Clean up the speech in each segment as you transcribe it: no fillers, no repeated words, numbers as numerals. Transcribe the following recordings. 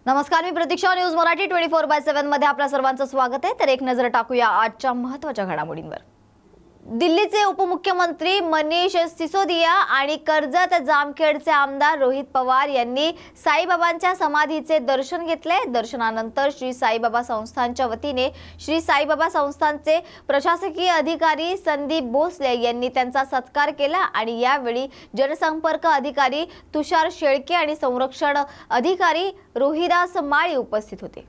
नमस्कार, मी प्रतीक्षा. न्यूज मराठी 24/7 मध्ये आपल्या सर्वांचं स्वागत आहे. तर एक नजर टाकूया आजच्या महत्त्वाच्या घडामोडींवर. दिल्लीचे उपमुख्यमंत्री मनीष सिसोदिया आणि कर्जत जामखेडचे आमदार रोहित पवार यांनी साईबाबांच्या समाधीचे दर्शन घेतले. दर्शनानंतर श्री साईबाबा संस्थानच्या वतीने श्री साईबाबा संस्थानचे प्रशासकीय अधिकारी संदीप भोसले यांनी त्यांचा सत्कार केला आणि यावेळी जनसंपर्क अधिकारी तुषार शेळके आणि संरक्षण अधिकारी रोहिदास माळी उपस्थित होते.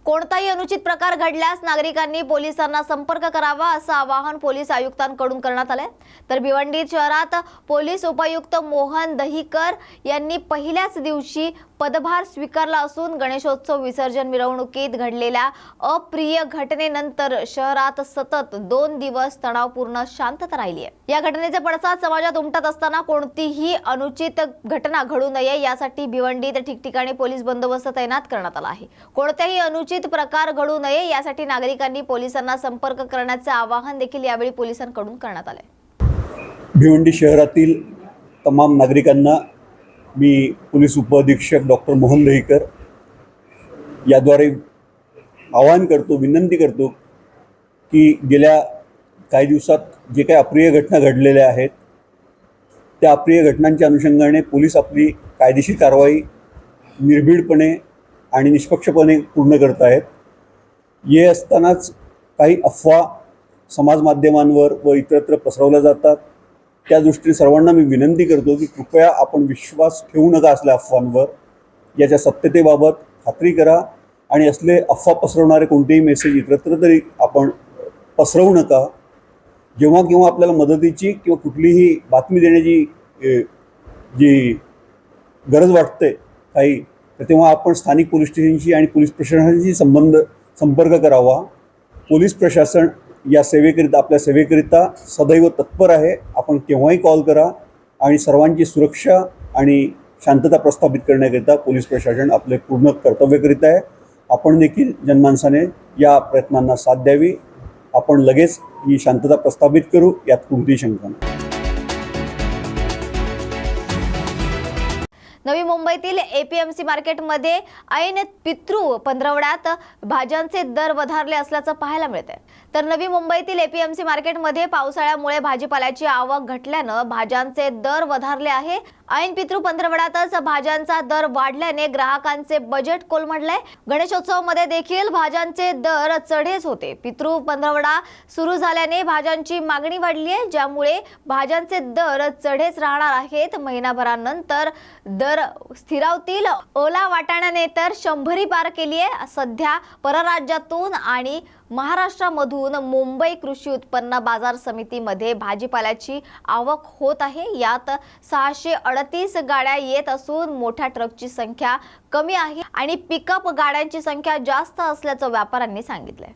कोणताही अनुचित प्रकार घडल्यास नागरिकांनी पोलिसांना संपर्क करावा असं आवाहन पोलीस आयुक्तांकडून करण्यात आले. तर भिवंडी शहरात पोलीस उपायुक्त मोहन दहिकर यांनी पहिल्याच दिवशी पदभार स्वीकारला असून गणेशोत्सव विसर्जन मिरवणुकीत घडलेल्या अप्रिय घटनेनंतर शहरात सतत 2 दिवस तणावपूर्ण शांतता राहिली आहे. या घटनेचे पडसाद समाजात उमटत असताना कोणतीही अनुचित घटना घडू नये यासाठी भिवंडीत ठिकठिकाणी पोलीस बंदोबस्त तैनात करण्यात आला आहे. कोणतेही अनुचित प्रकार घडू नये यासाठी नागरिकांनी पोलिसांना संपर्क करण्याचे आवाहन देखील यावेळी पोलिसांकडून करण्यात आले. भिवंडी शहरातील तमाम नागरिकांना मी पोलीस उपअधीक्षक डॉक्टर मोहन दहिकर याद्वारे आवाहन करतो, विनंती करतो की गेल्या काही दिवसात जे काही अप्रिय घटना घडलेल्या आहेत त्या अप्रिय घटनांच्या अनुषंगाने पोलीस आपली कायदेशीर कारवाई निर्भीडपणे आणि निष्पक्षपणे पूर्ण करत आहेत. हे असतानाच काही अफवा समाज माध्यमांवर व इतरत्र पसरवल्या जातात. त्या दृष्टीने सर्वांना मी विनंती करतो की कृपया आपण विश्वास ठेवू नका असल्या अफवांवर. याच्या सत्यतेबाबत खात्री करा आणि असले अफवा पसरवणारे कोणतेही मेसेज इतरत्र तरी आपण पसरवू नका. जेव्हा केव्हा आपल्याला मदतीची किंवा कुठलीही बातमी देण्याची जी गरज वाटते काही, तर तेव्हा आपण स्थानिक पोलीस स्टेशनशी आणि पोलीस प्रशासनाशी संपर्क करावा. पोलीस प्रशासन या सेवेकरिता, आपल्या सेवेकरिता सदैव तत्पर आहे. आपण केव्हाही कॉल करा आणि सर्वांची सुरक्षा आणि शांतता प्रस्थापित करण्याकरिता पोलीस प्रशासन आपले पूर्ण कर्तव्य करीत आहे. आपण देखील जनमानसाने या प्रयत्नांना साथ द्यावी. आपण लगेच ही शांतता प्रस्थापित करू, यात कोणतीही शंका नाही. नवी मुंबईतील एपीएमसी मार्केटमध्ये ऐन पितृ पंधरवड्यात भाज्यांचे दर वधारले असल्याचं पाहायला मिळतंय. तर नवी मुंबईतील एपीएमसी मार्केटमध्ये पावसाळ्यामुळे भाजीपाल्याची आवक घटल्यानं भाज्यांचे दर वधारले आहे. ऐन पितृ पंधरवड्यातच भाज्यांचा दर वाढल्याने ग्राहकांचे बजेट कोलमडलंय. गणेशोत्सवामध्ये देखील भाज्यांचे दर चढेच होते. पितृ पंधरवडा सुरू झाल्याने भाज्यांची मागणी वाढली आहे, ज्यामुळे भाज्यांचे दर चढेच राहणार आहेत. महिनाभरानंतर दर स्थिरावतील. ओला वाटाण्याने तर 100 पार केली आहे. सध्या परराज्यातून आणि महाराष्ट्रामधून मुंबई कृषी उत्पन्न बाजार समितीमध्ये भाजीपाल्याची आवक होत आहे. यात 638 गाड्या येत असून मोठ्या ट्रकची संख्या कमी आहे आणि पिकअप गाड्यांची संख्या जास्त असल्याचं व्यापाऱ्यांनी सांगितलंय.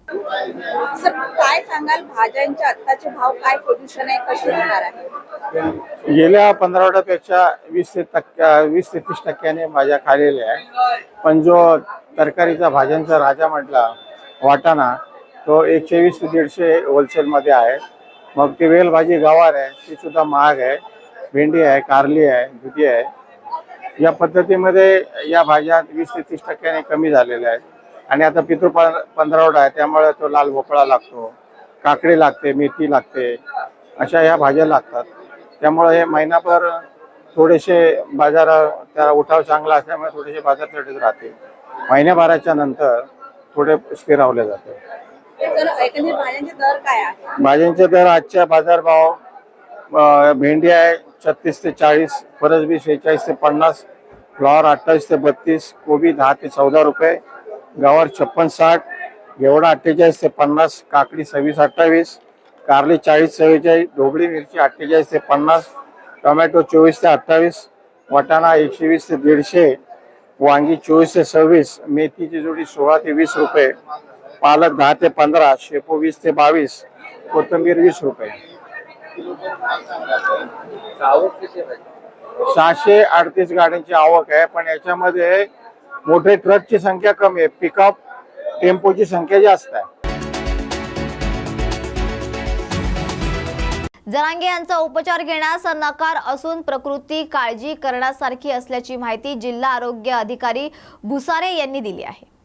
सर, काय सांगाल, भाज्यांचे आत्ताचे भाव काय पोझिशन आहे, कशी होणार आहे? गेल्या 15 20 ते 30% भाज्या खाल्लेल्या आहे. पण जो तरकारीचा भाज्यांचा राजा म्हटला वाटाणा, तो 120 ते 150 होलसेलमध्ये आहे. मग ती वेल भाजी गवार आहे, ती सुद्धा महाग आहे. भेंडी आहे, कारली आहे, दुधी आहे. या पद्धतीमध्ये या भाज्या 20 ते 30% कमी झालेल्या आहेत. आणि आता पितृ पंधरवडा आहे, त्यामुळे तो लाल भोपळा लागतो, काकडी लागते, मेथी लागते, अशा ह्या भाज्या लागतात. त्यामुळे हे महिनाभर थोडेसे बाजार, त्याला उठाव चांगला असल्यामुळे थोडेसे बाजार चढत राहते. महिन्याभराच्या नंतर थोडे स्थिरावले जाते. भाज्यांचे दर काय आहे? भाज्यांचे दर आजच्या बाजारभाव, भेंडी आहे 36 ते 40, फरसबी 46 ते 50, फ्लॉवर 28 ते 32, कोबी 10 ते 14 रुपये, गवार 56-60, घेवडा 48 ते 50, काकडी 26-28, कारली 40-44, ढोबळी मिरची 48 ते 50, टोमॅटो 24 ते 28, वाटाणा 120 ते 150, वांगी 24 ते 26, मेथीची जोडी 16 ते 20 रुपये, पालक 10 ते 15, शेपू 20 ते 22, कोथिंबीर 20 रुपये. 638 गाड्यांची आवक आहे. पण याच्यामध्ये मोठे ट्रकची संख्या कमी आहे, पिकअप टेम्पोची संख्या जास्त आहे. जरांगे यांचा उपचार घेण्यास नकार असून प्रकृती काळजी करण्यासारखी असल्याची माहिती जिल्हा आरोग्य अधिकारी भुसारे यांनी दिली आहे।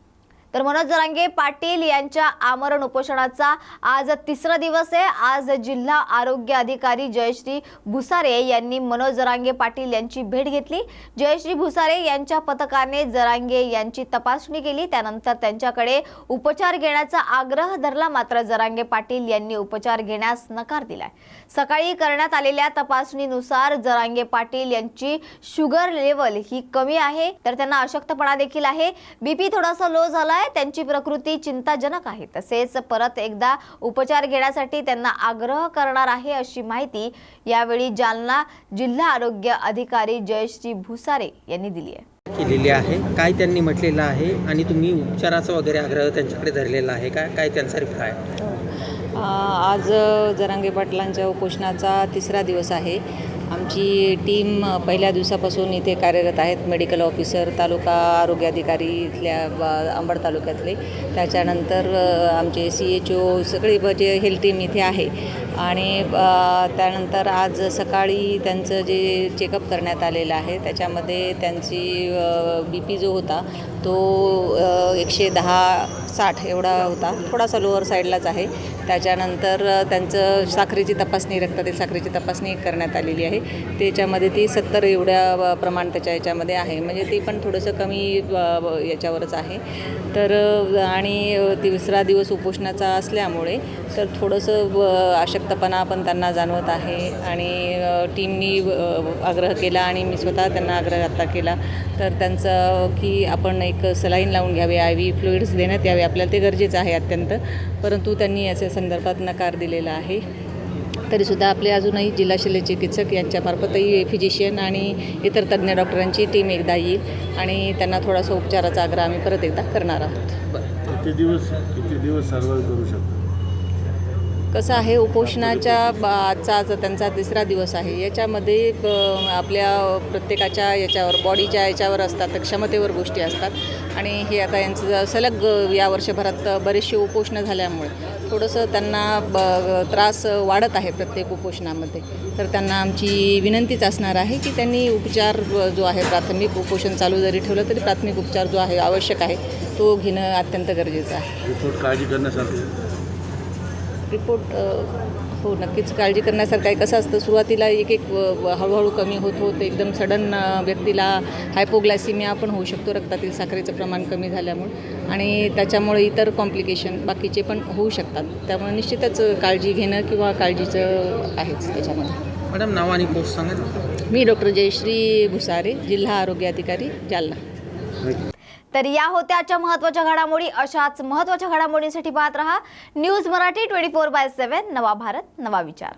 तर मनोज जरांगे पाटील यांच्या आमरण उपोषणाचा आज तिसरा दिवस आहे। आज जिल्हा आरोग्य अधिकारी जयश्री भुसारे यांनी मनोज जरांगे पाटील यांची भेट घेतली। जयश्री भुसारे यांच्या पथकाने जरांगे यांची तपासणी केली, त्यानंतर त्यांच्याकडे उपचार घेण्याचा आग्रह धरला, मात्र जरांगे पाटील यांनी उपचार घेण्यास नकार दिलाय। सकाळी करण्यात आलेल्या तपासणीनुसार जरांगे पाटील यांची शुगर लेवल ही कमी आहे, तर त्यांना अशक्तपणा देखील आहे, बीपी थोडासा लो झाला, त्यांची प्रकृती चिंताजनक आहे, तसेच परत एकदा उपचार घेण्यासाठी त्यांना आग्रह करणार आहे अशी माहिती यावेळी जालना जिल्हा आरोग्य अधिकारी जयश्री भुसारे यांनी दिली आहे। केलेली आहे काय त्यांनी म्हटलेलं आहे आणि तुम्ही उपचाराचा वगैरे आग्रह त्यांच्याकडे धरलेला आहे का, काय त्यांचा रिप्लाय आहे? आज जरांगे पाटलांच्या उपोषणाचा तिसरा दिवस आहे। आमची टीम पहिल्या दिवसापासून इथे कार्यरत आहेत। मेडिकल ऑफिसर, तालुका आरोग्य अधिकारी इथल्या अंबड तालुक्यातले, त्याच्यानंतर आमचे CHO सगळी जे हेल्थ टीम इथे आहे। आणि त्यानंतर आज सकाळी त्यांचं जे चेकअप करण्यात आलेलं आहे त्याच्यामध्ये त्यांची BP जो होता तो 110/60 एवढा होता, थोडासा लोअर साईडलाच आहे। त्याच्यानंतर त्यांचं साखरेची तपासणी, रक्तातील साखरेची तपासणी करण्यात आलेली आहे, त्याच्यामध्ये ती 70 एवढ्या प्रमाण त्याच्या याच्यामध्ये आहे, म्हणजे ती पण थोडंसं कमी याच्यावरच आहे। तर आणि तिसरा दिवस उपोषणाचा असल्यामुळे तर थोडंसं अशक्तपणा पण त्यांना जाणवत आहे आणि टीमनी आग्रह केला आणि मी स्वतः त्यांना आग्रह आता केला तर त्यांचं की आपण एक सलाईन लावून घ्यावे, IV फ्लुइड्स देण्यात यावे, आपल्याला ते गरजेचं आहे अत्यंत, परंतु त्यांनी याच्या संदर्भात नकार दिलेला आहे। तरीसुद्धा आपले अजूनही जिल्हा शल्यचिकित्सक यांच्यामार्फतही फिजिशियन आणि इतर तज्ज्ञ डॉक्टरांची टीम एकदा येईल आणि त्यांना थोडासा उपचाराचा आग्रह आम्ही परत एकदा करणार आहोत। किती दिवस सर्व्हाइव्ह करू शकतो? कसं आहे, उपोषणाच्या आजचा त्यांचा तिसरा दिवस आहे, याच्यामध्ये आपल्या प्रत्येकाच्या याच्यावर बॉडीच्या याच्यावर असतात, क्षमतेवर गोष्टी असतात आणि हे आता यांचं सलग या वर्षभरात बरेचसे उपोषणं झाल्यामुळे थोडंसं त्यांना त्रास वाढत आहे प्रत्येक उपोषणामध्ये। तर त्यांना आमची विनंतीच असणार आहे की त्यांनी उपचार जो आहे, प्राथमिक उपोषण चालू जरी ठेवलं तरी प्राथमिक उपचार जो आहे आवश्यक आहे तो घेणं अत्यंत गरजेचं आहे। रिपोर्ट काळजी करण्यासाठी रिपोर्ट हो नक्कीच काळजी करण्यासारखं आहे। कसं असतं, सुरुवातीला एक हळूहळू कमी होत एकदम सडन व्यक्तीला हायपोग्लायसिमिया पण होऊ शकतो, रक्तातील साखरेचं प्रमाण कमी झाल्यामुळे, आणि त्याच्यामुळे इतर कॉम्प्लिकेशन बाकीचे पण होऊ शकतात। त्यामुळे निश्चितच काळजी घेणं किंवा काळजीचं आहेच त्याच्यामध्ये। मॅडम नाव आणि पोस्ट सांगा। मी डॉक्टर जयश्री भुसारे, जिल्हा आरोग्य अधिकारी, जालना। तर या होत्या आजच्या महत्त्वाच्या घडामोडी। अशाच महत्त्वाच्या घडामोडींसाठी पाहत रहा न्यूज मराठी 24/7, नवा भारत नवा विचार।